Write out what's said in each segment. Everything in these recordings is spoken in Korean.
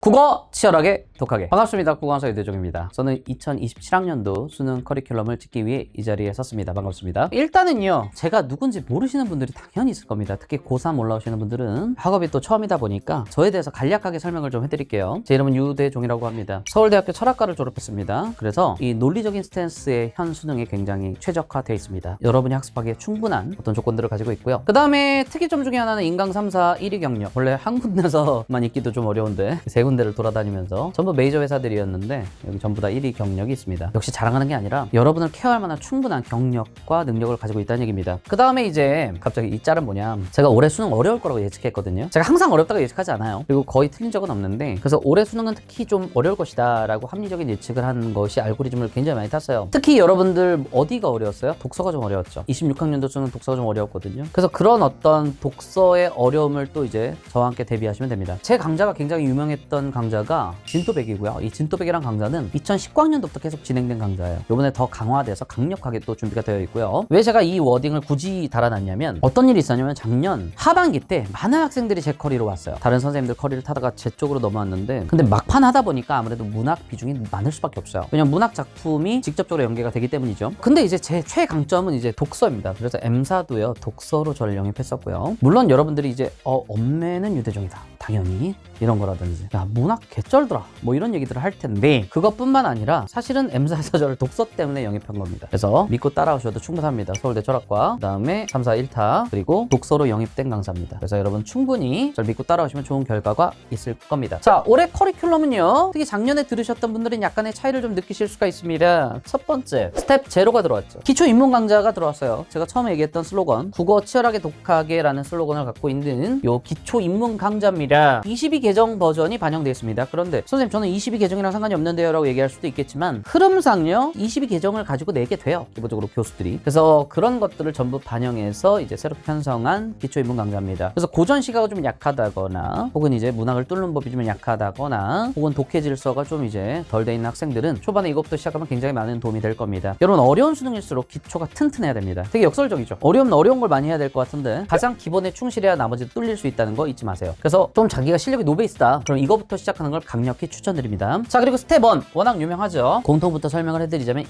국어 치열하게 독하게 반갑습니다. 국어강사 유대종입니다. 저는 2027학년도 수능 커리큘럼을 찍기 위해 이 자리에 섰습니다. 반갑습니다. 일단은요, 제가 누군지 모르시는 분들이 당연히 있을 겁니다. 특히 고3 올라오시는 분들은 학업이 또 처음이다 보니까 저에 대해서 간략하게 설명을 좀 해드릴게요. 제 이름은 유대종이라고 합니다. 서울대학교 철학과를 졸업했습니다. 그래서 이 논리적인 스탠스의 현 수능에 굉장히 최적화되어 있습니다. 여러분이 학습하기에 충분한 어떤 조건들을 가지고 있고요. 그 다음에 특이점 중에 하나는 인강 3사 1위 경력. 원래 한 군데서만 있기도 좀 어려운데 세 군데를 돌아다니면서 전부 메이저 회사들이었는데 여기 전부 다 1위 경력이 있습니다. 역시 자랑하는 게 아니라 여러분을 케어할 만한 충분한 경력과 능력을 가지고 있다는 얘기입니다. 그 다음에 이제 갑자기 이 짤은 뭐냐, 제가 올해 수능 어려울 거라고 예측했거든요. 제가 항상 어렵다고 예측하지 않아요. 그리고 거의 틀린 적은 없는데, 그래서 올해 수능은 특히 좀 어려울 것이다 라고 합리적인 예측을 한 것이 알고리즘을 굉장히 많이 탔어요. 특히 여러분들 어디가 어려웠어요? 독서가 좀 어려웠죠. 26학년도 수능 독서가 좀 어려웠거든요. 그래서 그런 어떤 독서의 어려움을 또 이제 저와 함께 대비하시면 됩니다. 제 강좌가 굉장히 유명했던 강좌가 진또백이고요. 이 진또백이란 강좌는 2019학년도부터 계속 진행된 강좌예요. 이번에 더 강화돼서 강력하게 또 준비가 되어 있고요. 왜 제가 이 워딩을 굳이 달아놨냐면, 어떤 일이 있었냐면 작년 하반기 때 많은 학생들이 제 커리로 왔어요. 다른 선생님들 커리를 타다가 제 쪽으로 넘어왔는데, 근데 막판 하다 보니까 아무래도 문학 비중이 많을 수밖에 없어요. 왜냐면 문학 작품이 직접적으로 연계가 되기 때문이죠. 근데 이제 제 최강점은 이제 독서입니다. 그래서 M사도요, 독서로 저를 영입했었고요. 물론 여러분들이 이제 엄매는 유대종이다, 당연히 이런 거라든지, 야 문학 개쩔더라, 뭐 이런 얘기들을 할 텐데, 그것뿐만 아니라 사실은 M사에서 저를 독서 때문에 영입한 겁니다. 그래서 믿고 따라오셔도 충분합니다. 서울대 철학과, 그 다음에 3사 1타, 그리고 독서로 영입된 강사입니다. 그래서 여러분 충분히 저를 믿고 따라오시면 좋은 결과가 있을 겁니다. 자, 올해 커리큘럼은요, 특히 작년에 들으셨던 분들은 약간의 차이를 좀 느끼실 수가 있습니다. 첫 번째, 스텝 제로가 들어왔죠. 기초 입문 강좌가 들어왔어요. 제가 처음에 얘기했던 슬로건, 국어 치열하게 독하게 라는 슬로건을 갖고 있는 요 기초 입문 강좌입니다. 22개정 버전이 반영되어 있습니다. 그런데 선생님, 저는 22개정이랑 상관이 없는데요 라고 얘기할 수도 있겠지만, 흐름상요 22개정을 가지고 내게 돼요, 기본적으로 교수들이. 그래서 그런 것들을 전부 반영해서 이제 새롭게 편성한 기초 입문 강좌입니다. 그래서 고전 시각이 좀 약하다거나, 혹은 이제 문학을 뚫는 법이 좀 약하다거나, 혹은 독해 질서가 좀 이제 덜 돼 있는 학생들은 초반에 이것부터 시작하면 굉장히 많은 도움이 될 겁니다. 여러분, 어려운 수능일수록 기초가 튼튼해야 됩니다. 되게 역설적이죠. 어려우면 어려운 걸 많이 해야 될 것 같은데, 가장 기본에 충실해야 나머지도 뚫릴 수 있다는 거 잊지 마세요. 그래서 좀 자기가 실력이 노베이스다, 그럼 이거부터 시작하는 걸 강력히 추천드립니다. 자, 그리고 스텝 1, 워낙 유명하죠. 공통부터 설명을 해드리자면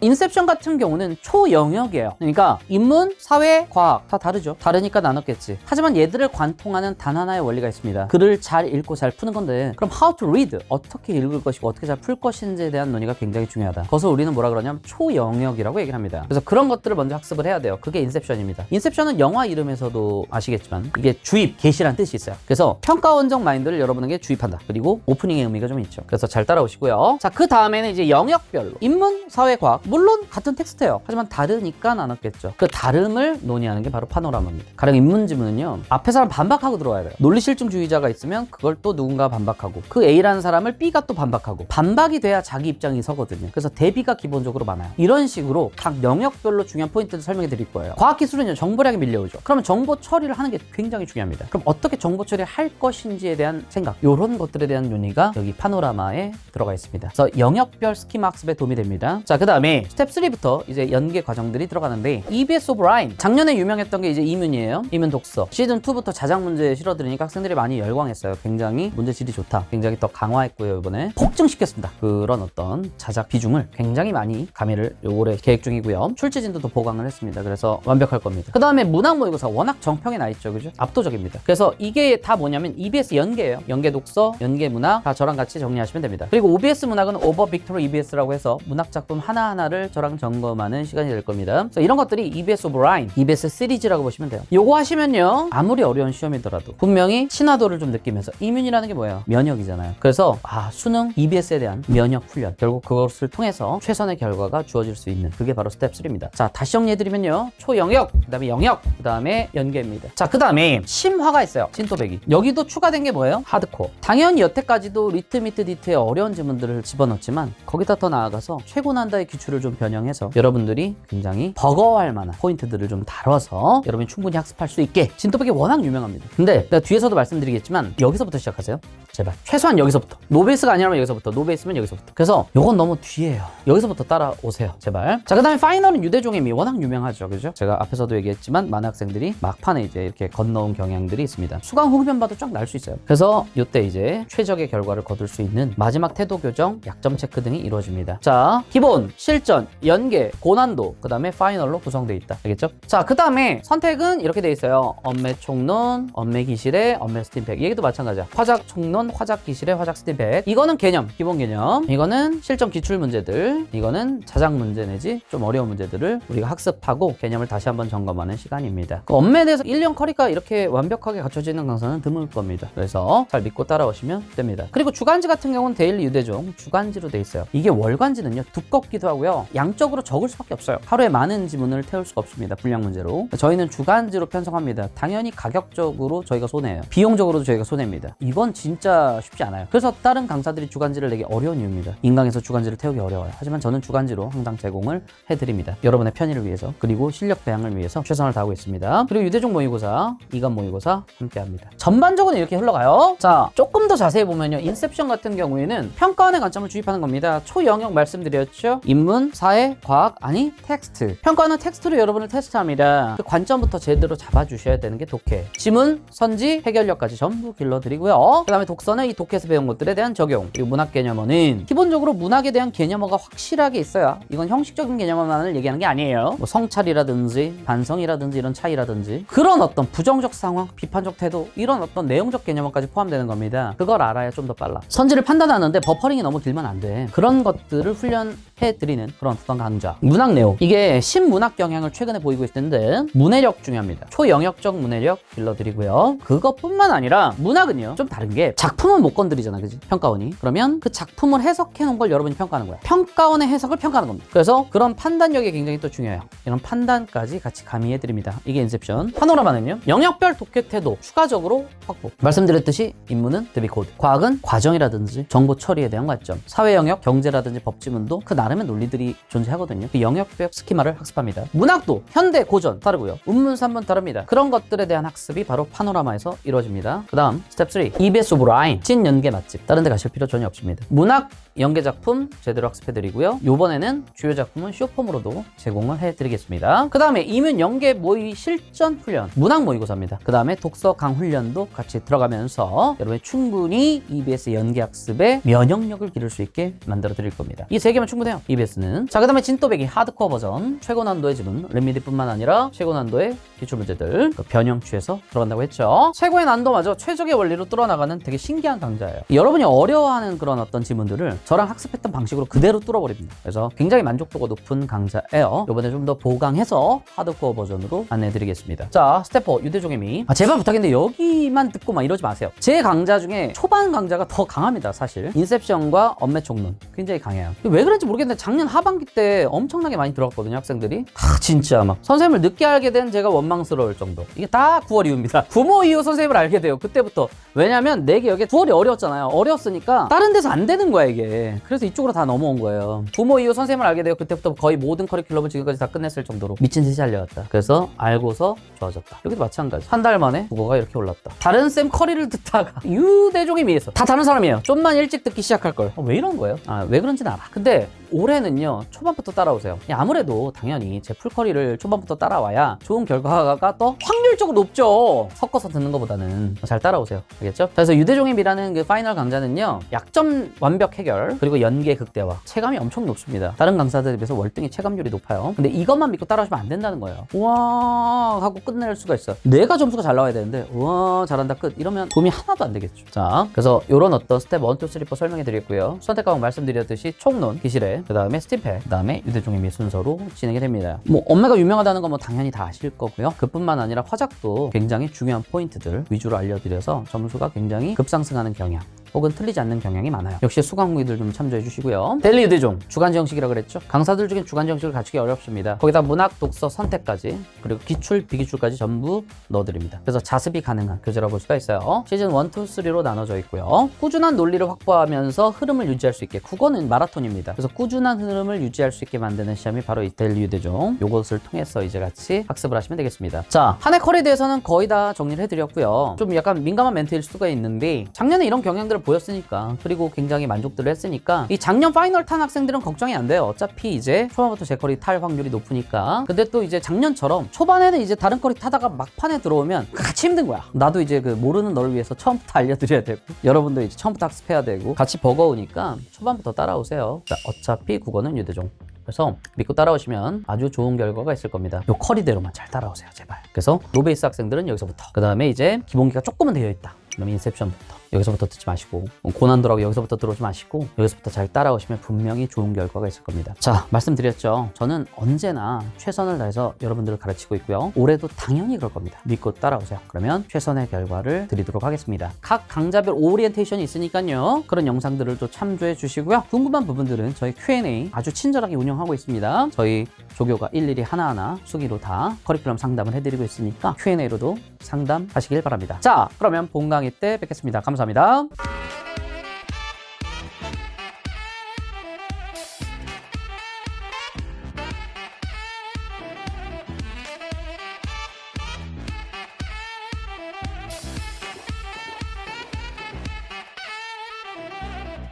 인셉션 같은 경우는 초영역이에요. 그러니까 인문, 사회, 과학 다 다르죠. 다르니까 나눴겠지. 하지만 얘들을 관통하는 단 하나의 원리가 있습니다. 글을 잘 읽고 잘 푸는 건데, 그럼 how to read, 어떻게 읽을 것이고 어떻게 잘 풀 것인지에 대한 논의가 굉장히 중요하다. 그것을 우리는 뭐라 그러냐면 초영역이라고 얘기를 합니다. 그래서 그런 것들을 먼저 학습을 해야 돼요. 그게 인셉션입니다. 인셉션은 영화 이름에서도 아시겠지만 이게 주입, 개시란 뜻이 있어요. 그래서 평가원적 마인드를 여러분에게 주입한다. 그리고 오프닝의 의미가 좀 있죠. 그래서 잘 따라오시고요. 자, 그 다음에는 이제 영역별로 인문, 사회, 과학, 물론 같은 텍스트예요. 하지만 다르니까 나눴겠죠. 그 다름을 논의하는 게 바로 파노라마입니다. 가령 인문 지문은요, 앞에 사람 반박하고 들어와야 돼요. 논리실증주의자가 있으면 그걸 또 누군가 반박하고, 그 A라는 사람을 B가 또 반박하고, 반박이 돼야 자기 입장이 서거든요. 그래서 대비가 기본적으로 많아요. 이런 식으로 각 영역별로 중요한 포인트를 설명해 드릴 거예요. 과학기술은요, 정보량이 밀려오죠. 그러면 정보 처리를 하는 게 굉장히 중요합니다. 그럼 어떻게 정보 처리를 할 것인지에 대한 생각, 이런 것들에 대한 논의가 여기 파노라마에 들어가 있습니다. 그래서 영역별 스키마 학습에 도움이 됩니다. 자, 그 다음에 스텝 3부터 이제 연계 과정들이 들어가는데, EBS 오브 라인, 작년에 유명했던 게 이제 이문이에요. 이문 독서. 시즌 2부터 자작 문제 실어드리니까 학생들이 많이 열광했어요. 굉장히 문제질이 좋다. 굉장히 더 강화했고요. 이번에 폭증시켰습니다. 그런 어떤 자작 비중을 굉장히 많이 가미를 올해 계획 중이고요. 출제진도 더 보강을 했습니다. 그래서 완벽할 겁니다. 그 다음에 문학 모의고사 워낙 정평에 나 있죠, 그죠? 압도적입니다. 그래서 이게 다 뭐냐면 EBS 연계예요. 연계 독서, 연계 문학, 다 저랑 같이 정리하시면 됩니다. 그리고 OBS 문학은 오버 빅토리 EBS라고 해서 문학 작품 하나하나를 저랑 점검하는 시간이 될 겁니다. 그래서 이런 것들이 EBS 오브 라인, EBS 시리즈라고 보시면 돼요. 요거 하시면요, 아무리 어려운 시험이더라도 분명히 친화도를 좀 느끼면서, 이문이라는 게 뭐예요? 면역이잖아요. 그래서 수능 EBS에 대한 면역 훈련, 결국 그것을 통해서 최선의 결과가 주어질 수 있는, 그게 바로 스텝 3입니다. 자, 다시 정리해드리면요, 초영역, 그 다음에 영역, 그 다음에 연계입니다. 자, 그 다음에 심화가 있어요. 진또배기. 여기도 추가된 게 뭐예요? 하드코어. 당연히 여태까지도 리트미트 디트의 어려운 지문들을 집어넣었지만, 거기다 더 나아가서 최고난다의 기출을 좀 변형해서 여러분들이 굉장히 버거워할 만한 포인트들을 좀 다뤄서 여러분이 충분히 학습할 수 있게. 진또배기 워낙 유명합니다. 근데 내가 뒤에서도 말씀드리겠지만 여기서부터 시작하세요. 제발. 최소한 여기서부터. 노베이스가 아니라면 여기서부터. 노베이스면 여기서부터. 그래서 요건 너무 뒤에요. 여기서부터 따라오세요. 제발. 자, 그 다음에 파이널은 유대종의 미. 워낙 유명하죠. 그죠? 제가 앞에서도 얘기했지만 많은 학생들이 막판에 이제 이렇게 건너온 경향들이 있습니다. 수강 후기편 봐도 쫙 날 수 있어요. 그래서 이때 이제 최적의 결과를 거둘 수 있는 마지막 태도 교정, 약점 체크 등이 이루어집니다. 자, 기본, 실전, 연계, 고난도, 그 다음에 파이널로 구성되어 있다. 알겠죠? 자, 그 다음에 선택은 이렇게 되어 있어요. 엄매 총론, 엄매 기실에, 엄매 스팀팩. 얘기도 마찬가지야. 화작 총론, 화작 기실에, 화작 스팀팩. 이거는 개념, 기본 개념. 이거는 실전 기출 문제들. 이거는 자작 문제 내지 좀 어려운 문제들을 우리가 학습하고 개념을 다시 한번 점검하는 시간입니다. 그 엄매에 대해서 1년 커리가 이렇게 완벽하게 갖춰지는 강사는 드물 겁니다. 그래서 잘 믿고 따라오시면 됩니다. 그리고 주간지 같은 경우는 데일리 유대종 주간지로 돼 있어요. 이게 월간지는요 두껍기도 하고요 양적으로 적을 수밖에 없어요. 하루에 많은 지문을 태울 수가 없습니다. 분량 문제로. 저희는 주간지로 편성합니다. 당연히 가격적으로 저희가 손해예요. 비용적으로도 저희가 손해입니다. 이건 진짜 쉽지 않아요. 그래서 다른 강사들이 주간지를 내기 어려운 이유입니다. 인강에서 주간지를 태우기 어려워요. 하지만 저는 주간지로 항상 제공을 해드립니다. 여러분의 편의를 위해서 그리고 실력 배양을 위해서 최선을 다하고 있습니다. 그리고 유대종 모의고사, 이간 모의고사 함께합니다. 전반적으로 이렇게 흘러가요. 자, 조금 더 자세히 보면요 인셉션 같은 경우에는 평가원의 관점을 주입하는 겁니다. 초영역 말씀드렸죠. 인문, 사회, 과학, 아니 텍스트. 평가원은 텍스트로 여러분을 테스트합니다. 그 관점부터 제대로 잡아주셔야 되는 게 독해. 지문, 선지, 해결력까지 전부 길러드리고요. 그 다음에 독서는 이 독해에서 배운 것들에 대한 적용. 그리고 문학 개념어는 기본적으로 문학에 대한 개념어가 확실하게 있어야 이건 형식적인 개념어만을 얘기하는 게 아니에요. 뭐 성찰이라든지 반성이라든지 이런 차이라든지 그런 어떤 부정적 상황, 비판적 태도 이런 어떤 내용적 개념어까지 포함되는 겁니다. 그걸 알아야 좀 더 빨라. 선지를 판단하는데 버퍼링이 너무 길면 안 돼. 그런 것들을 훈련해드리는 그런 어떤 강좌. 문학 내용. 이게 신문학 경향을 최근에 보이고 있는데 문해력 중요합니다. 초영역적 문해력 길러드리고요. 그것뿐만 아니라 문학은요 좀 다른 게 작품은 못 건드리잖아, 그지? 평가원이. 그러면 그 작품을 해석해 놓은 걸 여러분이 평가하는 거야. 평가원의 해석을 평가하는 겁니다. 그래서 그런 판단력이 굉장히 또 중요해요. 이런 판단까지 같이 가미해드립니다. 이게 인셉션. 파노라마는요 영역별 독해 태도 추가적으로 확보. 말씀드렸듯이 인문은 드비코드, 과학은 과정이라든지 정보 처리에 대한 관점, 사회 영역, 경제라든지 법지문도 그 나름의 논리들이 존재하거든요. 그 영역별 스키마를 학습합니다. 문학도 현대, 고전 다르고요. 운문사 한번 다릅니다. 그런 것들에 대한 학습이 바로 파노라마에서 이루어집니다. 그 다음 스텝 3 EBS 오브 라인 찐 연계 맛집. 다른 데 가실 필요 전혀 없습니다. 문학 연계 작품 제대로 학습해드리고요. 요번에는 주요 작품은 쇼폼으로도 제공을 해드리겠습니다. 그 다음에 이문 연계 모의 실전 훈련 문학 모의고사입니다. 그 다음에 독서 강 훈련도 같이 들어가면서 여러분이 충분히 EBS 연계 학습에 면역력을 기를 수 있게 만들어 드릴 겁니다. 이 세 개면 충분해요. EBS는. 자, 그 다음에 진또배기 하드코어 버전 최고 난도의 지문 랩미디뿐만 아니라 최고 난도의 기출문제들 그 변형 취해서 들어간다고 했죠. 최고의 난도마저 최적의 원리로 뚫어나가는 되게 신기한 강좌예요. 여러분이 어려워하는 그런 어떤 지문들을 저랑 학습했던 방식으로 그대로 뚫어버립니다. 그래서 굉장히 만족도가 높은 강좌예요. 이번에 좀 더 보강해서 하드코어 버전으로 안내해드리겠습니다. 자, 스텝 4 유대종의 미. 제발 부탁인데 여기만 듣고 막 이러지 마세요. 제 강좌 중에 초반 강좌가 더 강합니다. 사실 인셉션과 엄매 총론 굉장히 강해요. 왜 그런지 모르겠는데 작년 하반기 때 엄청나게 많이 들어갔거든요. 학생들이. 진짜 막 선생님을 늦게 알게 된 제가 원망스러울 정도. 이게 다 9월 이후입니다. 부모 이후 선생님을 알게 돼요. 그때부터. 왜냐면 내 기억에 9월이 어려웠잖아요. 어려웠으니까 다른 데서 안 되는 거야 이게. 그래서 이쪽으로 다 넘어온 거예요. 부모 이후 선생님을 알게 되고 그때부터 거의 모든 커리큘럼을 지금까지 다 끝냈을 정도로 미친 듯이 알려왔다. 그래서 알고서 좋아졌다. 여기도 마찬가지. 한 달 만에 국어가 이렇게 올랐다. 다른 쌤 커리를 듣다가 유대종의 미에서 다 다른 사람이에요. 좀만 일찍 듣기 시작할 걸. 왜 이런 거예요? 왜 그런지는 알아. 근데 올해는요 초반부터 따라오세요. 아무래도 당연히 제 풀커리를 초반부터 따라와야 좋은 결과가 더 확률적으로 높죠. 섞어서 듣는 것보다는. 잘 따라오세요. 알겠죠? 그래서 유대종의 미라는 그 파이널 강좌는요 약점 완벽 해결 그리고 연계 극대화 체감이 엄청 높습니다. 다른 강사들에 비해서 월등히 체감률이 높아요. 근데 이것만 믿고 따라오시면 안 된다는 거예요. 우와 하고 끝낼 수가 있어요. 내가 점수가 잘 나와야 되는데 우와 잘한다 끝 이러면 도움이 하나도 안 되겠죠. 자, 그래서 이런 어떤 스텝 1, 2, 3, 4 설명해 드렸고요. 선택 과목 말씀드렸듯이 총론, 기실에 그 다음에 스팀팩, 그 다음에 유대종의 미 순서로 진행이 됩니다. 뭐 엄매가 유명하다는 건 뭐 당연히 다 아실 거고요. 그뿐만 아니라 화작도 굉장히 중요한 포인트들 위주로 알려드려서 점수가 굉장히 급상승하는 경향 혹은 틀리지 않는 경향이 많아요. 역시 수강 후기들 좀 참조해 주시고요. 데일리 유대종 주간지 형식이라 그랬죠. 강사들 중에 주간지 형식을 갖추기 어렵습니다. 거기다 문학, 독서, 선택까지 그리고 기출, 비기출까지 전부 넣어드립니다. 그래서 자습이 가능한 교재라고 볼 수가 있어요. 시즌 1, 2, 3로 나눠져 있고요. 꾸준한 논리를 확보하면서 흐름을 유지할 수 있게 국어는 마라톤입니다. 그래서 꾸준한 흐름을 유지할 수 있게 만드는 시험이 바로 이 데일리 유대종. 요것을 통해서 이제 같이 학습을 하시면 되겠습니다. 자, 한 해 컬에 대해서는 거의 다 정리를 해드렸고요. 좀 약간 민감한 멘트일 수가 있는데 작년에 이런 경향들을 성과를 보였으니까, 그리고 굉장히 만족들을 했으니까 이 작년 파이널 탄 학생들은 걱정이 안 돼요. 어차피 이제 초반부터 제 커리 탈 확률이 높으니까. 근데 또 이제 작년처럼 초반에는 이제 다른 커리 타다가 막판에 들어오면 같이 힘든 거야. 나도 이제 그 모르는 너를 위해서 처음부터 알려드려야 되고, 여러분도 이제 처음부터 학습해야 되고, 같이 버거우니까 초반부터 따라오세요. 자, 어차피 국어는 유대종. 그래서 믿고 따라오시면 아주 좋은 결과가 있을 겁니다. 요 커리대로만 잘 따라오세요, 제발. 그래서 로베이스 학생들은 여기서부터, 그 다음에 이제 기본기가 조금은 되어 있다, 그럼 인셉션부터, 여기서부터 듣지 마시고, 고난도라고 여기서부터 들어오지 마시고, 여기서부터 잘 따라오시면 분명히 좋은 결과가 있을 겁니다. 자, 말씀드렸죠. 저는 언제나 최선을 다해서 여러분들을 가르치고 있고요. 올해도 당연히 그럴 겁니다. 믿고 따라오세요. 그러면 최선의 결과를 드리도록 하겠습니다. 각 강좌별 오리엔테이션이 있으니까요. 그런 영상들을 또 참조해 주시고요. 궁금한 부분들은 저희 Q&A 아주 친절하게 운영하고 있습니다. 저희 조교가 일일이 하나하나 수기로 다 커리큘럼 상담을 해드리고 있으니까 Q&A로도 상담하시길 바랍니다. 자, 그러면 본 강의 때 뵙겠습니다. 감사합니다.